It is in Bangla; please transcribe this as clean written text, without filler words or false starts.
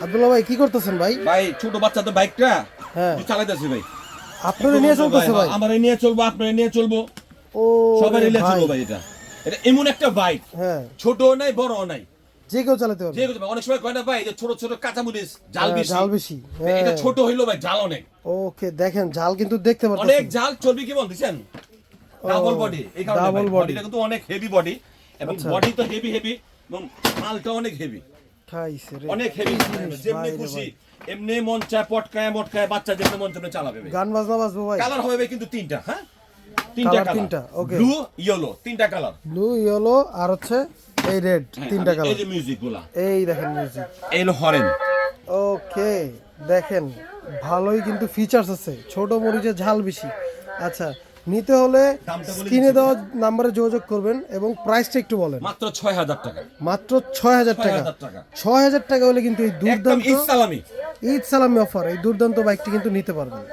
আব্দুল্লাহ ভাই কি করতেছেন ভাই? ভাই ছোট বাচ্চা তো বাইকটা হ্যাঁ চালাইতেছি ভাই। আপনারা নিয়ে চলতেছে ভাই? আমারে নিয়ে চলবো, আপনারা নিয়ে চলবো, ও সবাই নিয়ে ভাই, চলবো ভাই। এটা এটা এমন একটা বাইক, হ্যাঁ ছোট নাই বড় নাই, যে কেউ চালাতে পারবে। যে অনেক সময় কয় না ভাই যে ছোট ছোট কাঁচামরিচ জাল বেশি, জাল বেশি, এটা ছোট হইলো ভাই জাল অনেক। ওকে দেখেন জাল কিন্তু দেখতে অনেক পাচ্ছেন, জাল চর্বি কি বলতেছেন, ডাবল বডি। এই কারণে ডাবল বডি, বডিটা কিন্তু অনেক হেভি বডি, এবং বডি তো হেভি হেভি এবং মালটা অনেক হেভি, খাইছে রে অনেক হেভি। যেমনি খুশি এমনি মন চায় পটকায় মটকায় বাচ্চা যেমনি মন চায় চালাবে ভাই। গান বাজনা বাজবো ভাই? কালার হবে ভাই কিন্তু তিনটা, হ্যাঁ তিনটা কালার, কালার, তিনটা, ওকে। ব্লু ইয়েলো তিনটা কালার, ব্লু ইয়েলো আর হচ্ছে এই রেড, তিনটা এই কালার। যে মিউজিক গুলা, এই দেখেন মিউজিক, এই হলো হরেন। ওকে দেখেন ভালোই কিন্তু ফিচার্স আছে, ছোট মরিচের ঝাল বেশি। আচ্ছা নিতে হলে দামটা বলে স্ক্রিনে দেওয়া নাম্বারে যোগাযোগ করবেন এবং প্রাইসটা একটু বলেন। মাত্র 6,000 টাকা, মাত্র 6,000 টাকা। 6,000 টাকা, 6,000 টাকা হলে কিন্তু এই একদম দুর্দান্ত ঈদ সালামি। ঈদ সালামি অফার, এই দুর্দান্ত বাইকটি কিন্তু নিতে পারবেন।